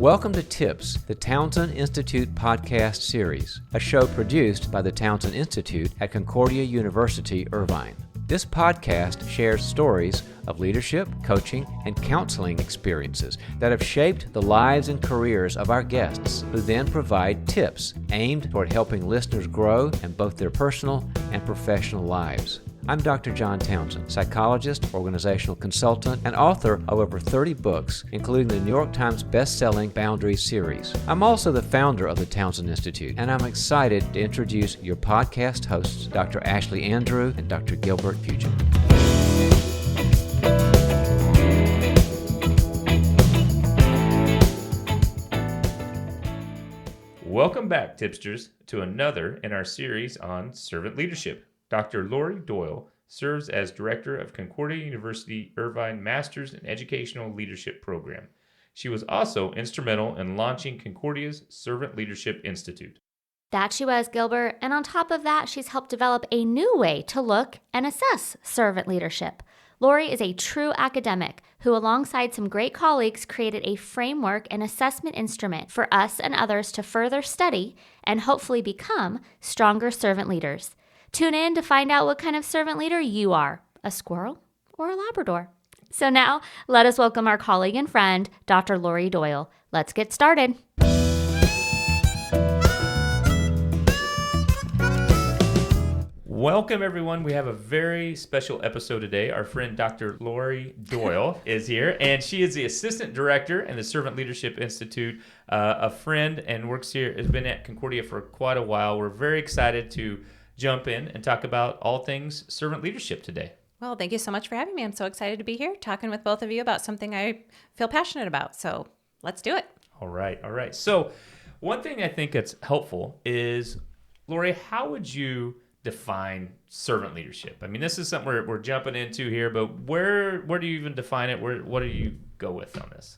Welcome to TIPS, the Townsend Institute podcast series, a show produced by the Townsend Institute at Concordia University, Irvine. This podcast shares stories of leadership, coaching, and counseling experiences that have shaped the lives and careers of our guests, who then provide tips aimed toward helping listeners grow in both their personal and professional lives. I'm Dr. John Townsend, psychologist, organizational consultant, and author of over 30 books, including the New York Times best-selling Boundaries series. I'm also the founder of the Townsend Institute, and I'm excited to introduce your podcast hosts, Dr. Ashlie Andrew and Dr. Gilbert Fugit. Welcome back, Tipsters, to another in our series on servant leadership. Dr. Lori Doyle serves as Director of Concordia University Irvine Master's in Educational Leadership Program. She was also instrumental in launching Concordia's Servant Leadership Institute. That she was, Gilbert, and on top of that, she's helped develop a new way to look and assess servant leadership. Lori is a true academic who, alongside some great colleagues, created a framework and assessment instrument for us and others to further study and hopefully become stronger servant leaders. Tune in to find out what kind of servant leader you are, a squirrel or a Labrador. So now, let us welcome our colleague and friend, Dr. Lori Doyle. Let's get started. Welcome, everyone. We have a very special episode today. Our friend Dr. Lori Doyle is here, and she is the Assistant Director in the Servant Leadership Institute, a friend, and has been at Concordia for quite a while. We're very excited to jump in and talk about all things servant leadership today. Well, thank you so much for having me. I'm so excited to be here talking with both of you about something I feel passionate about. So let's do it. All right. So one thing I think that's helpful is, Lori, how would you define servant leadership? I mean, this is something we're jumping into here, but where do you even define it? What do you go with on this?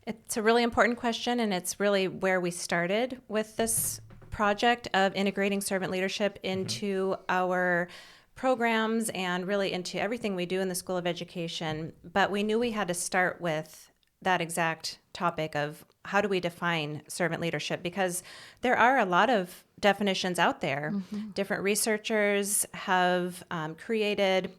It's a really important question, and it's really where we started with this project of integrating servant leadership into our programs and really into everything we do in the School of Education. But we knew we had to start with that exact topic of how do we define servant leadership, because there are a lot of definitions out there. Different researchers have created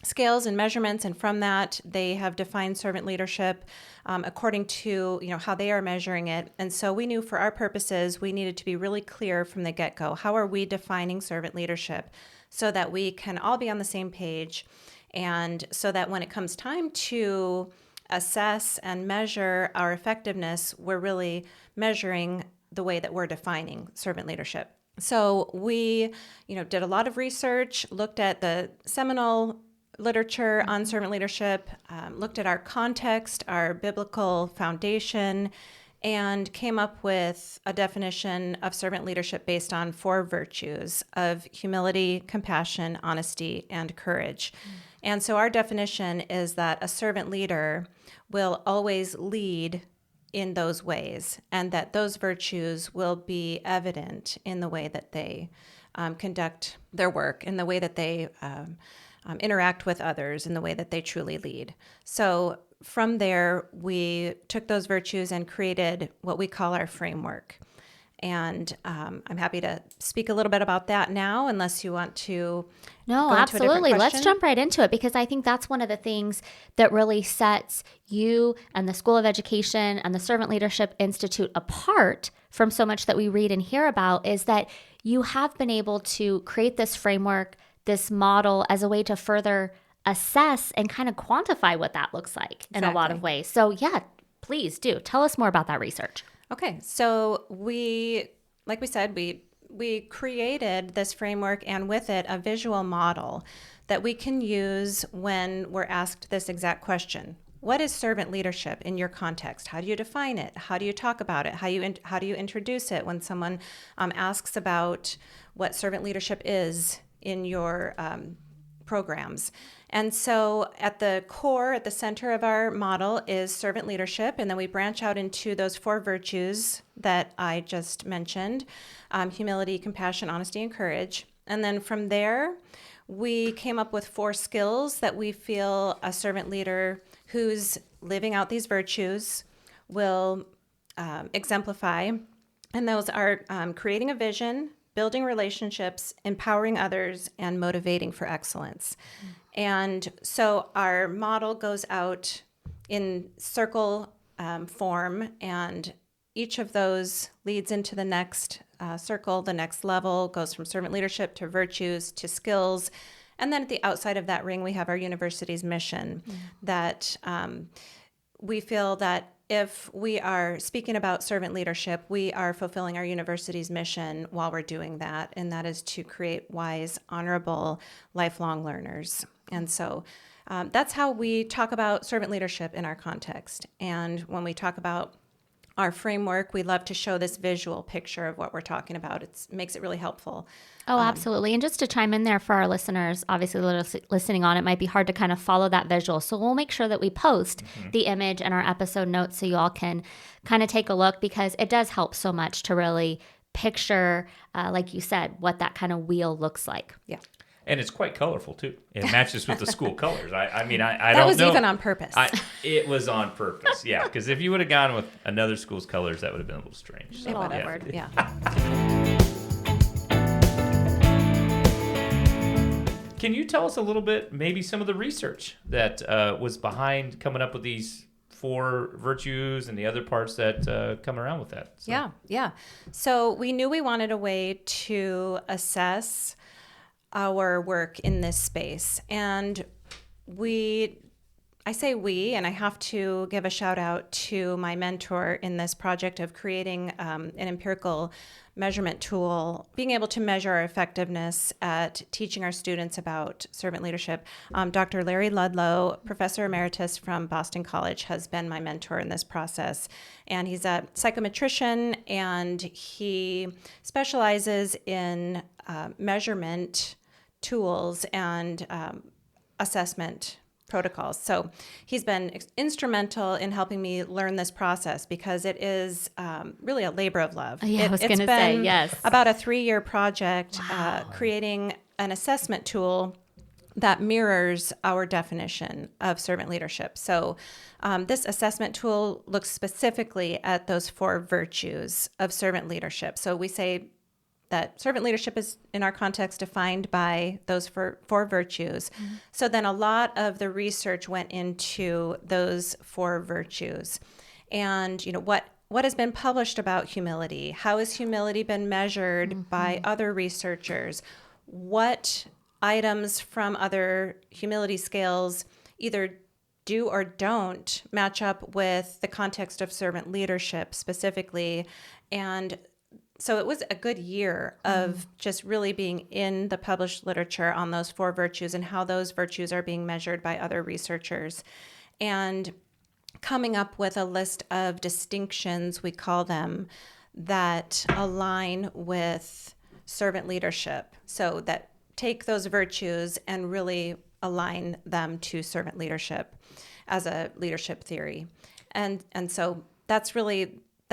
scales and measurements, and from that they have defined servant leadership according to how they are measuring it. And so we knew for our purposes we needed to be really clear from the get-go. How are we defining servant leadership so that we can all be on the same page, and so that when it comes time to assess and measure our effectiveness, we're really measuring the way that we're defining servant leadership. So we did a lot of research, looked at the seminal literature on servant leadership, looked at our context, our biblical foundation, and came up with a definition of servant leadership based on 4 virtues of humility, compassion, honesty, and courage. And so our definition is that a servant leader will always lead in those ways, and that those virtues will be evident in the way that they conduct their work, in the way that they interact with others, in the way that they truly lead. So from there, we took those virtues and created what we call our framework. And I'm happy to speak a little bit about that now, unless you want to. No, go into absolutely. a different Let's question. jump right into it, because I think that's one of the things that really sets you and the School of Education and the Servant Leadership Institute apart from so much that we read and hear about, is that you have been able to create this framework, this model, as a way to further assess and kind of quantify what that looks like in a lot of ways. So yeah, please do. Tell us more about that research. Okay, so like we said, we created this framework, and with it a visual model that we can use when we're asked this exact question. What is servant leadership in your context? How do you define it? How do you talk about it? How do you introduce it when someone asks about what servant leadership is in your programs? And so at the core, at the center of our model is servant leadership, and then we branch out into those 4 virtues that I just mentioned, humility, compassion, honesty, and courage. And then from there, we came up with 4 skills that we feel a servant leader who's living out these virtues will exemplify. And those are creating a vision, building relationships, empowering others, and motivating for excellence. And so our model goes out in circle form, and each of those leads into the next circle, the next level, goes from servant leadership to virtues to skills. And then at the outside of that ring, we have our university's mission that we feel that if we are speaking about servant leadership, we are fulfilling our university's mission while we're doing that, and that is to create wise, honorable, lifelong learners. And so that's how we talk about servant leadership in our context. And when we talk about our framework, we love to show this visual picture of what we're talking about. It makes it really helpful. Oh, absolutely. And just to chime in there for our listeners, obviously listening on, it might be hard to kind of follow that visual. So we'll make sure that we post the image in our episode notes so you all can kind of take a look, because it does help so much to really picture, like you said, what that kind of wheel looks like. Yeah. And it's quite colorful, too. It matches with the school colors. I mean, I that don't know. was even on purpose. It was on purpose, yeah. Because if you would have gone with another school's colors, that would have been a little strange. So, It would have. Awkward, yeah. Can you tell us a little bit, maybe some of the research that was behind coming up with these 4 virtues and the other parts that come around with that? So. Yeah. So we knew we wanted a way to assess our work in this space. And I say we, and I have to give a shout out to my mentor in this project of creating an empirical measurement tool, being able to measure our effectiveness at teaching our students about servant leadership. Dr. Larry Ludlow, Professor Emeritus from Boston College, has been my mentor in this process. And he's a psychometrician, and he specializes in measurement tools and assessment protocols. So he's been instrumental in helping me learn this process, because it is really a labor of love. Yeah, I was going to say, yes. About a 3-year project creating an assessment tool that mirrors our definition of servant leadership. So this assessment tool looks specifically at those 4 virtues of servant leadership. So we say that servant leadership is, in our context, defined by those 4 virtues. So then a lot of the research went into those 4 virtues. And, what has been published about humility? How has humility been measured by other researchers? What items from other humility scales either do or don't match up with the context of servant leadership specifically? And so it was a good year of just really being in the published literature on those 4 virtues and how those virtues are being measured by other researchers, and coming up with a list of distinctions, we call them, that align with servant leadership. So that take those virtues and really align them to servant leadership as a leadership theory. And so that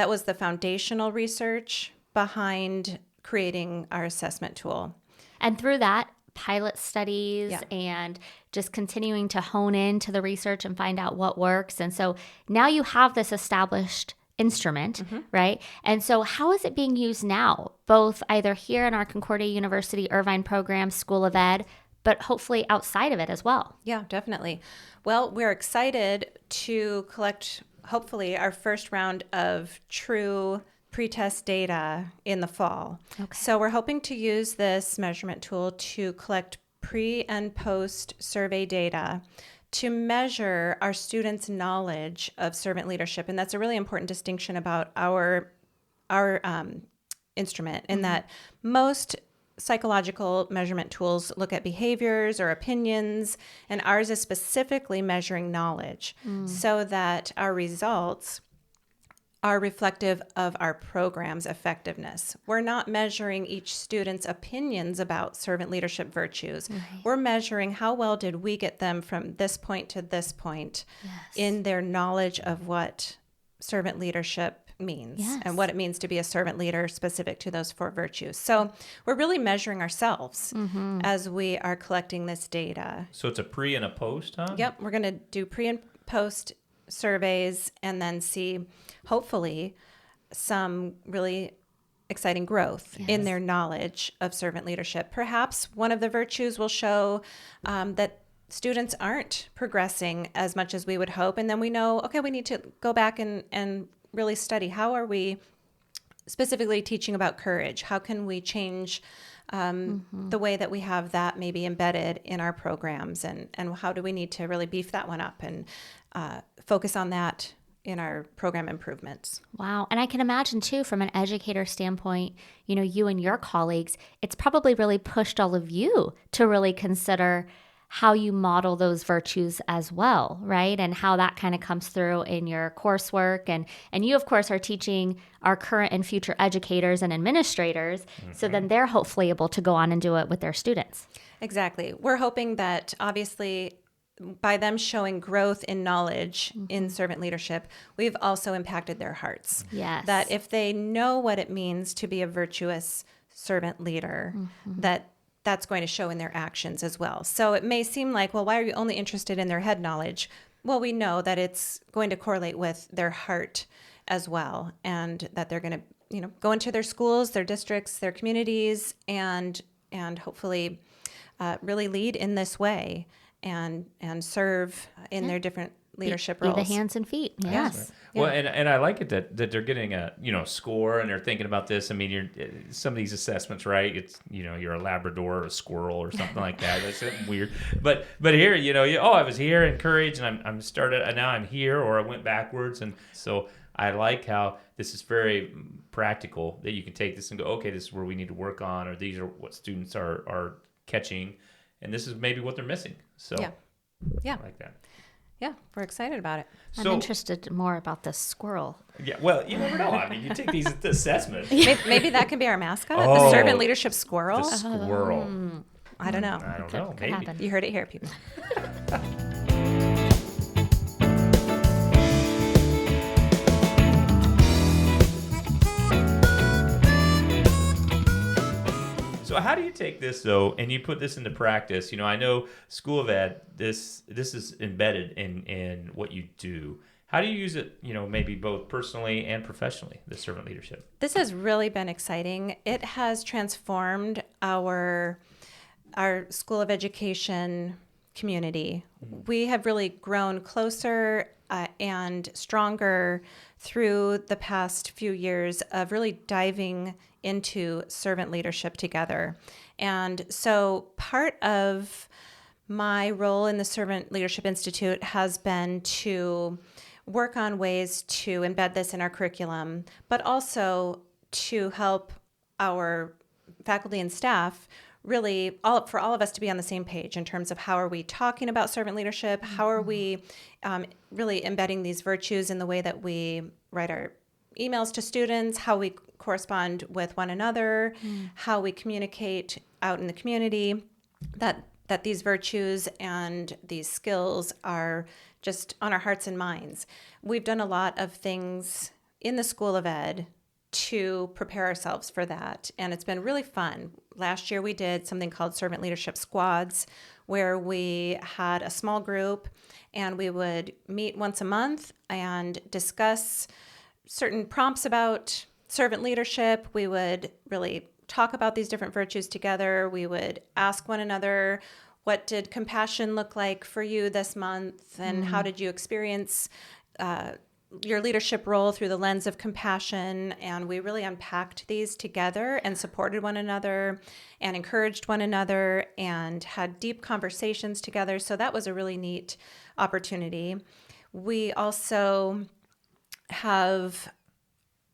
was the foundational research behind creating our assessment tool. And through that, pilot studies and just continuing to hone into the research and find out what works. And so now you have this established instrument, right? And so how is it being used now, both either here in our Concordia University Irvine program, School of Ed, but hopefully outside of it as well? Yeah, definitely. Well, we're excited to collect, hopefully, our first round of true pretest data in the fall. Okay. So we're hoping to use this measurement tool to collect pre and post survey data to measure our students' knowledge of servant leadership. And that's a really important distinction about our instrument, in that most psychological measurement tools look at behaviors or opinions, and ours is specifically measuring knowledge so that our results are reflective of our program's effectiveness. We're not measuring each student's opinions about servant leadership virtues. Right. We're measuring how well did we get them from this point to this point in their knowledge of what servant leadership means and what it means to be a servant leader specific to those 4 virtues. So we're really measuring ourselves as we are collecting this data. So it's a pre and a post, huh? Yep, we're going to do pre and post surveys and then see, hopefully, some really exciting growth in their knowledge of servant leadership. Perhaps one of the virtues will show that students aren't progressing as much as we would hope. And then we know, okay, we need to go back and really study. How are we specifically teaching about courage? How can we change the way that we have that maybe embedded in our programs? And how do we need to really beef that one up and focus on that in our program improvements? Wow. And I can imagine too, from an educator standpoint, you and your colleagues, it's probably really pushed all of you to really consider how you model those virtues as well, right? And how that kind of comes through in your coursework. And you, of course, are teaching our current and future educators and administrators. So then they're hopefully able to go on and do it with their students. Exactly. We're hoping that obviously by them showing growth in knowledge in servant leadership, we've also impacted their hearts. Yes. That if they know what it means to be a virtuous servant leader, that's going to show in their actions as well. So it may seem like, well, why are you only interested in their head knowledge? Well, we know that it's going to correlate with their heart as well, and that they're going to, go into their schools, their districts, their communities, and hopefully really lead in this way and serve in their different leadership roles. Be the hands and feet. Yes. Right. Well, and I like it that they're getting a score, and they're thinking about this. I mean, some of these assessments, right? It's you're a Labrador or a squirrel or something like that. That's something weird. But here, I was here in courage, and I'm started, and now I'm here, or I went backwards, and so I like how this is very practical. That you can take this and go, okay, this is where we need to work on, or these are what students are catching, and this is maybe what they're missing. So yeah, I like that. Yeah, we're excited about it. I'm interested more about the squirrel. Yeah, well, you never know. I mean, you take these assessments. Maybe that can be our mascot, the servant leadership squirrel. The squirrel. I don't know. I don't know. Could Maybe. happen. You heard it here, people. So how do you take this, though, and you put this into practice? I know School of Ed, this is embedded in what you do. How do you use it, maybe both personally and professionally, the servant leadership? This has really been exciting. It has transformed our School of Education community. We have really grown closer and stronger through the past few years of really diving into servant leadership together. And so part of my role in the Servant Leadership Institute has been to work on ways to embed this in our curriculum, but also to help our faculty and staff really for all of us to be on the same page in terms of how are we talking about servant leadership, how are we really embedding these virtues in the way that we write our emails to students, how we correspond with one another, how we communicate out in the community, that these virtues and these skills are just on our hearts and minds. We've done a lot of things in the School of Ed to prepare ourselves for that, and it's been really fun. Last year we did something called Servant Leadership Squads, where we had a small group and we would meet once a month and discuss certain prompts about servant leadership. We would really talk about these different virtues together. We would ask one another, what did compassion look like for you this month? And how did you experience your leadership role through the lens of compassion? And we really unpacked these together and supported one another and encouraged one another and had deep conversations together. So that was a really neat opportunity. We also have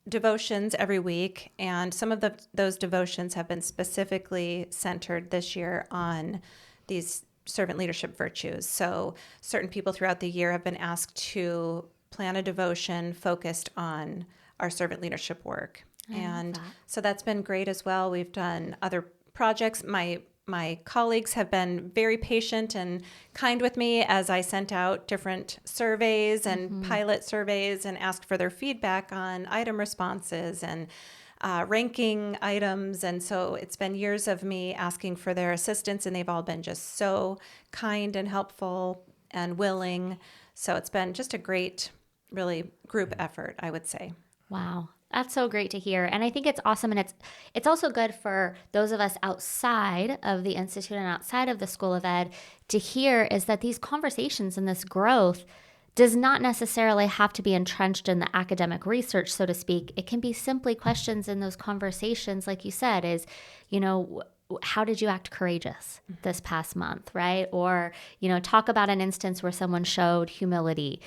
devotions every week, and some of those devotions have been specifically centered this year on these servant leadership virtues. So certain people throughout the year have been asked to plan a devotion focused on our servant leadership work. And so that's been great as well. We've done other projects. My colleagues have been very patient and kind with me as I sent out different surveys and pilot surveys and asked for their feedback on item responses and ranking items. And so it's been years of me asking for their assistance, and they've all been just so kind and helpful and willing. So it's been just a great, really group effort, I would say. Wow. That's so great to hear. And I think it's awesome. And it's also good for those of us outside of the Institute and outside of the School of Ed to hear is that these conversations and this growth does not necessarily have to be entrenched in the academic research, so to speak. It can be simply questions in those conversations, like you said, is, how did you act courageous this past month, right? Or, talk about an instance where someone showed humility.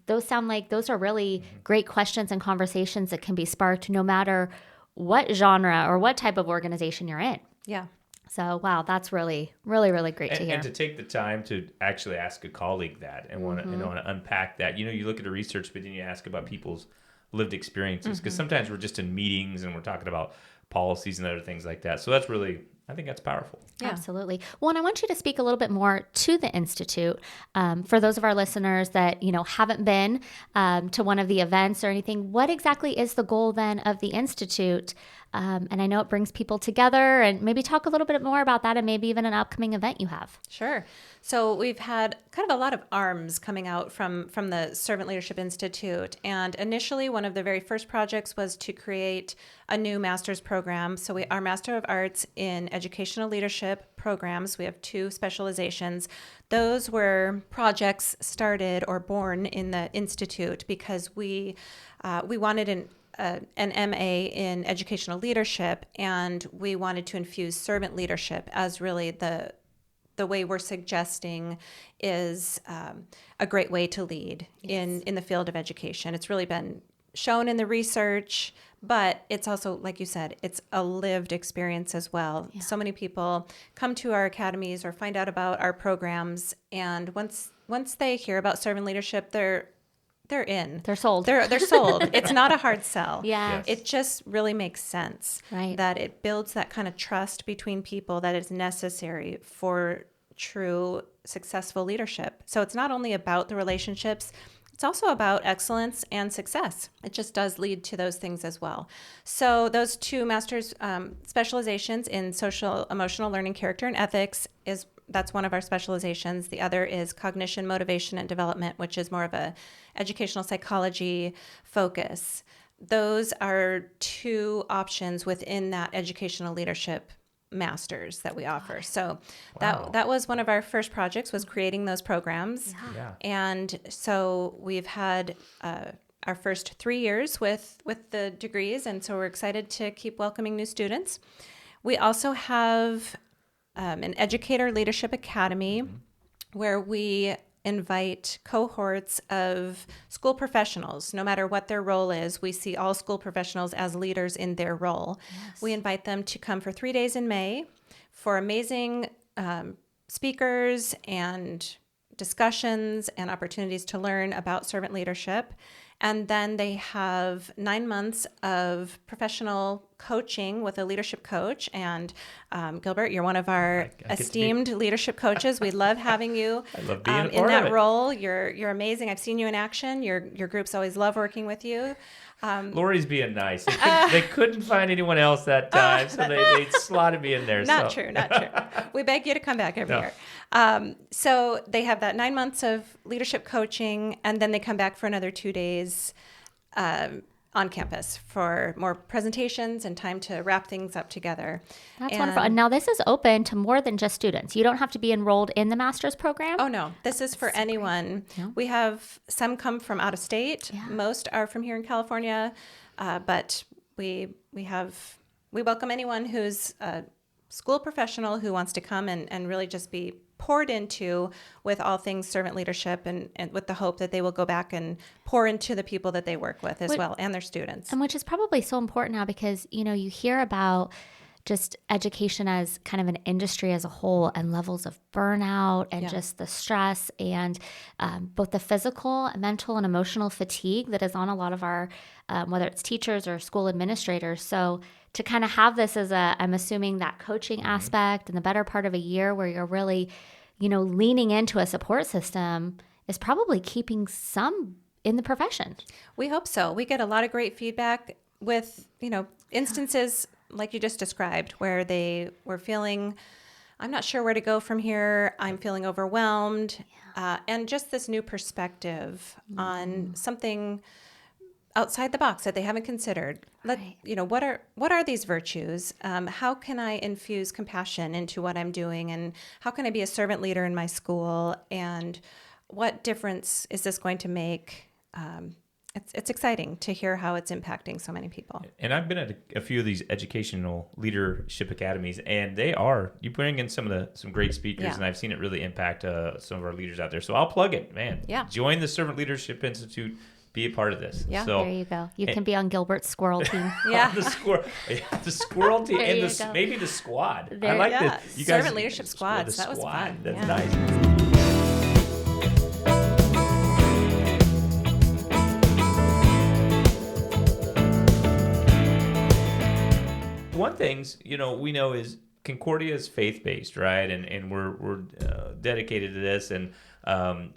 Those sound like those are really great questions and conversations that can be sparked no matter what genre or what type of organization you're in. Yeah. So, wow, that's really, really, really great to hear. And to take the time to actually ask a colleague that and want to unpack that. You look at the research, but then you ask about people's lived experiences, because sometimes we're just in meetings and we're talking about policies and other things like that. So that's really, I think that's powerful. Yeah. Absolutely. Well, and I want you to speak a little bit more to the Institute. For those of our listeners that, haven't been to one of the events or anything, what exactly is the goal then of the Institute? And I know it brings people together, and maybe talk a little bit more about that and maybe even an upcoming event you have. Sure. So we've had kind of a lot of arms coming out from the Servant Leadership Institute. And initially, one of the very first projects was to create a new master's program. So our Master of Arts in Educational Leadership programs, we have 2 specializations. Those were projects started or born in the Institute because we wanted an MA in educational leadership, and we wanted to infuse servant leadership as really the way we're suggesting is a great way to lead in the field of education. It's really been shown in the research, but it's also, like you said, it's a lived experience as well. Yeah. So many people come to our academies or find out about our programs, and once they hear about servant leadership, they're in. They're sold. They're sold. It's not a hard sell. Yeah. Yes. It just really makes sense. Right. That it builds that kind of trust between people that is necessary for true successful leadership. So it's not only about the relationships, it's also about excellence and success. It just does lead to those things as well. So those 2 master's specializations in social, emotional learning, character, and ethics that's one of our specializations. The other is cognition, motivation, and development, which is more of a educational psychology focus. Those are 2 options within that educational leadership masters that we offer. So that was one of our first projects, was creating those programs. Yeah. And so we've had our first 3 years with the degrees, and so we're excited to keep welcoming new students. We also have an Educator Leadership Academy where we invite cohorts of school professionals, no matter what their role is. We see all school professionals as leaders in their role. Yes. We invite them to come for 3 days in May for amazing speakers and discussions and opportunities to learn about servant leadership. And then they have 9 months of professional coaching with a leadership coach. And Gilbert, you're one of our esteemed leadership coaches. We love having you I love being in that role. You're amazing. I've seen you in action. Your groups always love working with you. Lori's being nice. They couldn't find anyone else that time, so they slotted me in there. Not true. We beg you to come back every year. So they have that 9 months of leadership coaching, and then they come back for another 2 days on campus for more presentations and time to wrap things up together. That's wonderful. And now this is open to more than just students. You don't have to be enrolled in the master's program. Oh, no. This is for anyone. Yeah. We have some come from out of state. Yeah. Most are from here in California. But we welcome anyone who's a school professional who wants to come and really just be poured into with all things servant leadership, and with the hope that they will go back and pour into the people that they work with as well, and their students. And which is probably so important now, because, you hear about just education as kind of an industry as a whole, and levels of burnout and just the stress and both the physical, mental, and emotional fatigue that is on a lot of our, whether it's teachers or school administrators. So to kind of have this as I'm assuming that coaching aspect and the better part of a year where you're really, leaning into a support system is probably keeping some in the profession. We hope so. We get a lot of great feedback with, instances like you just described, where they were feeling, I'm not sure where to go from here. I'm feeling overwhelmed. And just this new perspective on something outside the box that they haven't considered. Right. What are these virtues? How can I infuse compassion into what I'm doing? And how can I be a servant leader in my school? And what difference is this going to make? It's exciting to hear how it's impacting so many people. And I've been at a few of these educational leadership academies, and you bring in some great speakers, Yeah. and I've seen it really impact some of our leaders out there. So I'll plug it, man. Yeah. Join the Servant Leadership Institute. Be a part of this. Yeah. So, There you go. You can be on Gilbert's squirrel team. Yeah. the squirrel team, There and you go. maybe the squad. I There- like Yeah. that. You guys, Servant leadership squads. The That was squad. fun. That's Yeah. nice. One things we know is Concordia is faith-based, right? And we're dedicated to this, and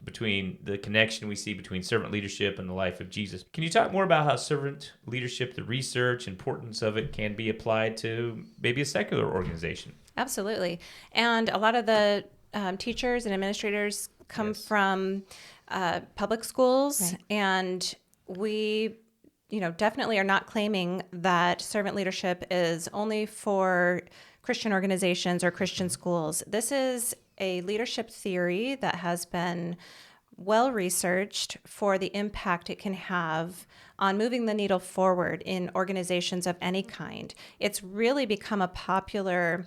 between the connection we see between servant leadership and the life of Jesus. Can you talk more about how servant leadership, the research, importance of it, can be applied to maybe a secular organization? Absolutely. And a lot of the teachers and administrators come Yes. from public schools, Right. and we definitely are not claiming that servant leadership is only for Christian organizations or Christian schools. This is a leadership theory that has been well researched for the impact it can have on moving the needle forward in organizations of any kind. It's really become a popular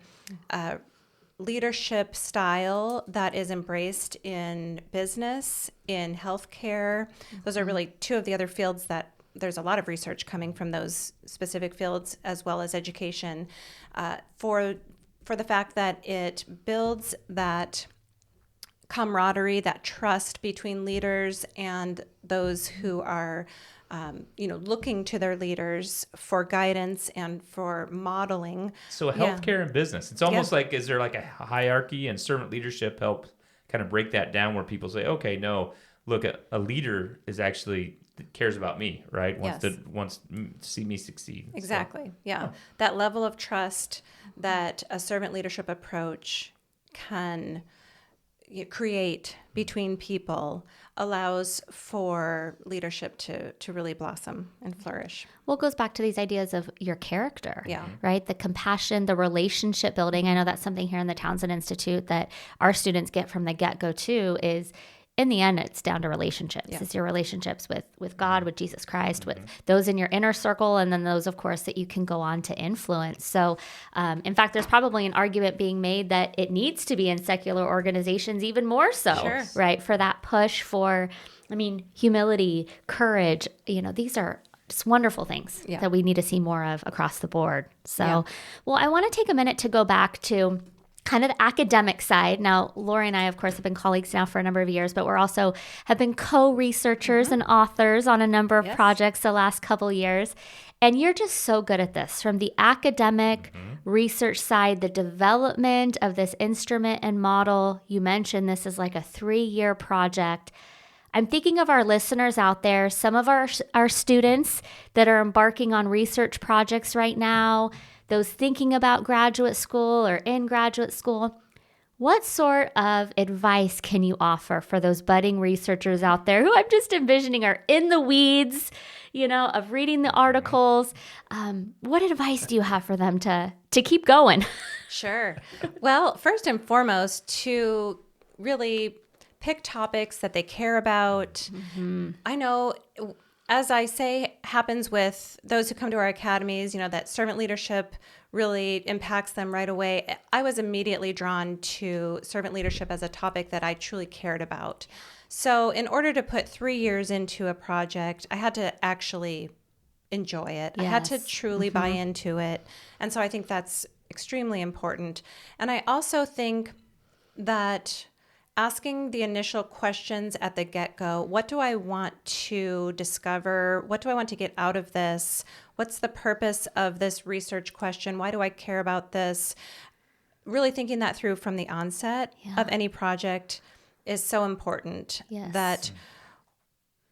leadership style that is embraced in business, in healthcare. Those are really two of the other fields that there's a lot of research coming from those specific fields, as well as education, for the fact that it builds that camaraderie, that trust between leaders and those who are looking to their leaders for guidance and for modeling. So healthcare and business. It's almost Yeah. like, is there like a hierarchy, and servant leadership help kind of break that down, where people say, okay, no, look, a leader is actually cares about me, right? Wants Yes. to see me succeed. So- Exactly. Yeah. That level of trust that a servant leadership approach can create between people allows for leadership to really blossom and flourish. Well, it goes back to these ideas of your character, Yeah. right? The compassion, the relationship building. I know that's something here in the Townsend Institute that our students get from the get-go too, is in the end, it's down to relationships. Yeah. It's your relationships with God, with Jesus Christ, with those in your inner circle, and then those, of course, that you can go on to influence. So, in fact, there's probably an argument being made that it needs to be in secular organizations even more so, Sure. right? For that push for, humility, courage. These are just wonderful things Yeah. that we need to see more of across the board. So, Yeah. well, I want to take a minute to go back to kind of the academic side. Now, Lori and I, of course, have been colleagues now for a number of years, but we're also have been co-researchers and authors on a number of Yes. projects the last couple years. And you're just so good at this, from the academic research side, the development of this instrument and model. You mentioned this is like a 3-year project. I'm thinking of our listeners out there, some of our students that are embarking on research projects right now, those thinking about graduate school or in graduate school. What sort of advice can you offer for those budding researchers out there who I'm just envisioning are in the weeds, of reading the articles? What advice do you have for them to keep going? Sure. Well, first and foremost, to really pick topics that they care about. I know, as I say, happens with those who come to our academies, that servant leadership really impacts them right away. I was immediately drawn to servant leadership as a topic that I truly cared about. So in order to put 3 years into a project, I had to actually enjoy it. I had to Yes. truly buy into it. And so I think that's extremely important. And I also think that asking the initial questions at the get-go, what do I want to discover? What do I want to get out of this? What's the purpose of this research question? Why do I care about this? Really thinking that through from the onset of any project is so important. Yes. That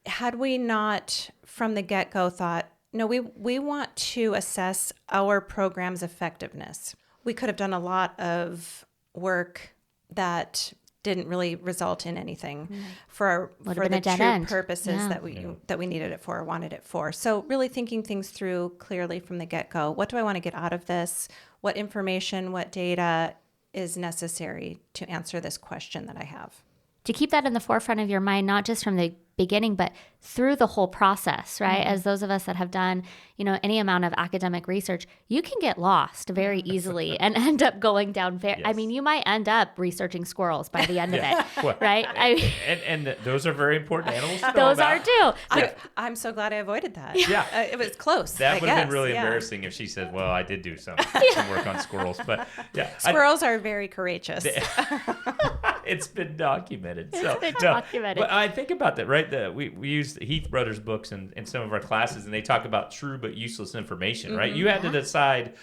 had we not from the get-go thought, no, we want to assess our program's effectiveness. We could have done a lot of work that didn't really result in anything for Would have been the a dead true end. purposes Yeah. that we needed it for or wanted it for. So really thinking things through clearly from the get-go. What do I want to get out of this? What information, what data is necessary to answer this question that I have? To keep that in the forefront of your mind, not just from the beginning, but through the whole process, right? As those of us that have done, any amount of academic research, you can get lost very easily and end up going down. I mean, you might end up researching squirrels by the end of it, Well, right? and those are very important animals to know Those about. are too. I'm so glad I avoided that. Yeah. It was close. That I would have been guess. really Yeah. embarrassing if she said, well, I did do some work on squirrels. But yeah. Squirrels are very courageous. It's been documented. So, been documented. But I think about that, right? We use the Heath Brothers books in some of our classes, and they talk about true but useless information, right? You had to decide,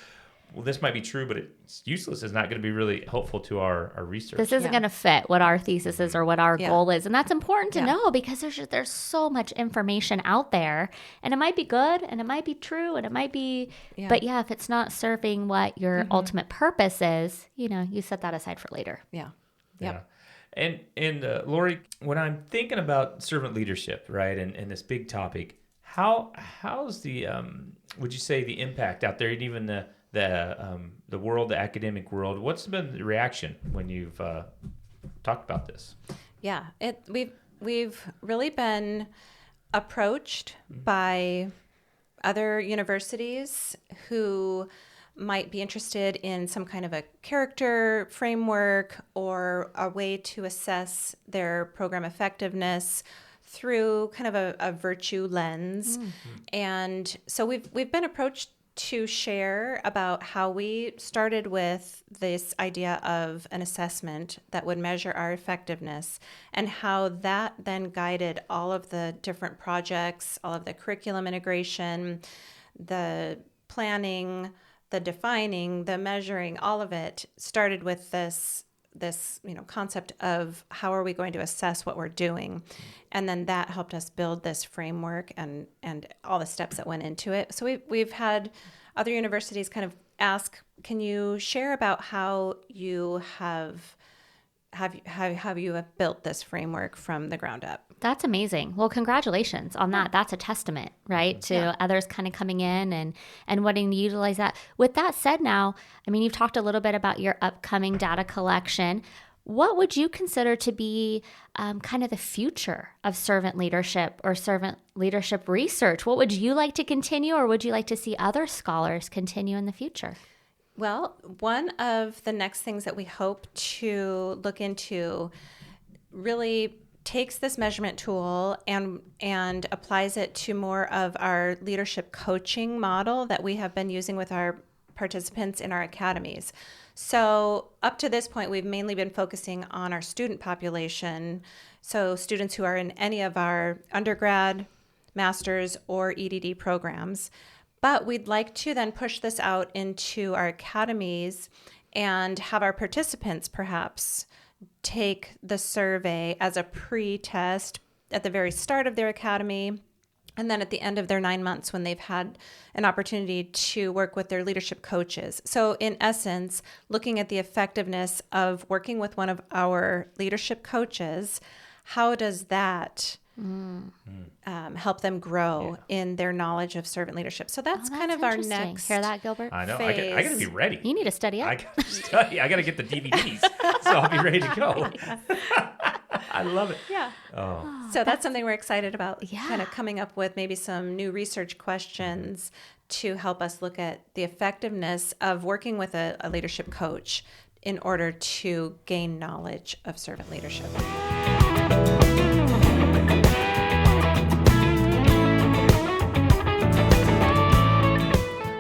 well, this might be true, but it's useless. It's not going to be really helpful to our research. This isn't going to fit what our thesis is or what our goal is. And that's important to Yeah. know because there's so much information out there and it might be good and it might be true and it might be, but if it's not serving what your ultimate purpose is, you set that aside for later. Yeah. Yeah. And Lori, when I'm thinking about servant leadership, right, and this big topic, how's the would you say the impact out there, and even the world, the academic world? What's been the reaction when you've talked about this? Yeah, we've really been approached by other universities who might be interested in some kind of a character framework or a way to assess their program effectiveness through kind of a virtue lens. And so we've been approached to share about how we started with this idea of an assessment that would measure our effectiveness and how that then guided all of the different projects, all of the curriculum integration, the planning, the defining, the measuring, all of it started with this concept of how are we going to assess what we're doing. And then that helped us build this framework and all the steps that went into it. So we've had other universities kind of ask, can you share about how you have built this framework from the ground up? That's amazing. Well, congratulations on that. That's a testament, right, to others kind of coming in and wanting to utilize that. With that said now, I mean, you've talked a little bit about your upcoming data collection. What would you consider to be kind of the future of servant leadership or servant leadership research? What would you like to continue, or would you like to see other scholars continue in the future? Well, one of the next things that we hope to look into really takes this measurement tool and applies it to more of our leadership coaching model that we have been using with our participants in our academies. So up to this point, we've mainly been focusing on our student population, so students who are in any of our undergrad, master's, or EDD programs. But we'd like to then push this out into our academies and have our participants perhaps take the survey as a pre-test at the very start of their academy, and then at the end of their 9 months when they've had an opportunity to work with their leadership coaches. So in essence, looking at the effectiveness of working with one of our leadership coaches, how does that help them grow in their knowledge of servant leadership? So that's kind of our interesting. next Hear that, Gilbert? I know. phase. I got to be ready. You need to study up. I got to study. I got to get the DVDs, so I'll be ready to go. I love it. Yeah. Oh. So that's something we're excited about, Yeah. kind of coming up with maybe some new research questions to help us look at the effectiveness of working with a leadership coach in order to gain knowledge of servant leadership.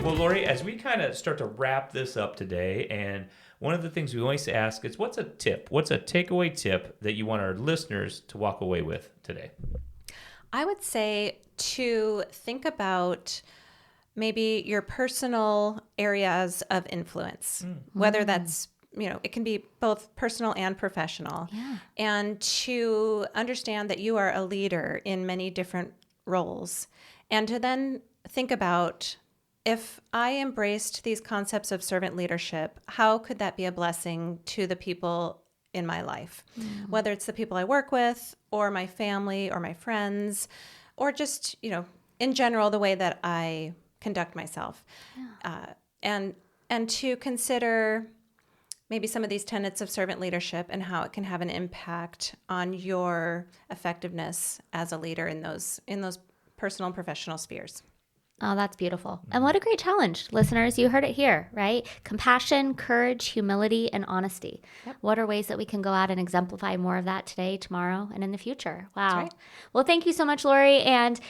Well, Lori, as we kind of start to wrap this up today, and one of the things we always ask is, what's a tip? What's a takeaway tip that you want our listeners to walk away with today? I would say to think about maybe your personal areas of influence, whether that's, it can be both personal and professional, and to understand that you are a leader in many different roles, and to then think about, if I embraced these concepts of servant leadership, how could that be a blessing to the people in my life, whether it's the people I work with or my family or my friends, or just, in general, the way that I conduct myself. And to consider maybe some of these tenets of servant leadership and how it can have an impact on your effectiveness as a leader in those personal and professional spheres. Oh, that's beautiful. And what a great challenge. Listeners, you heard it here, right? Compassion, courage, humility, and honesty. Yep. What are ways that we can go out and exemplify more of that today, tomorrow, and in the future? Wow. That's right. Well, thank you so much, Lori. And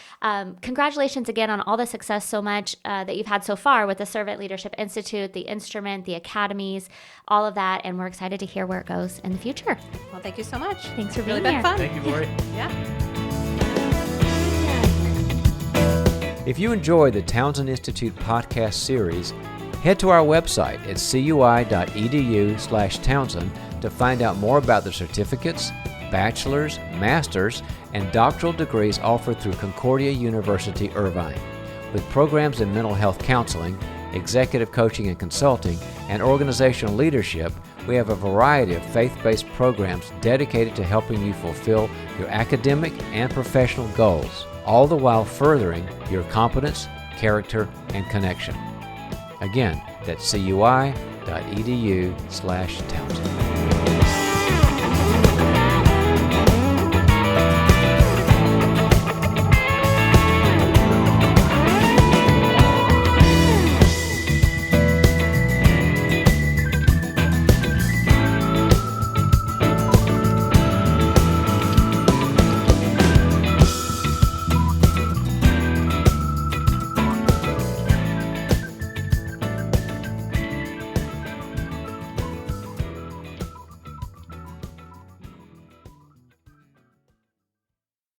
congratulations again on all the success so much that you've had so far with the Servant Leadership Institute, the instrument, the academies, all of that. And we're excited to hear where it goes in the future. Well, thank you so much. Thanks for It's really being been here. fun. Thank you, Lori. Yeah. If you enjoy the Townsend Institute podcast series, head to our website at cui.edu/Townsend to find out more about the certificates, bachelor's, master's, and doctoral degrees offered through Concordia University, Irvine. With programs in mental health counseling, executive coaching and consulting, and organizational leadership, we have a variety of faith-based programs dedicated to helping you fulfill your academic and professional goals, all the while furthering your competence, character, and connection. Again, that's cui.edu/Townsend.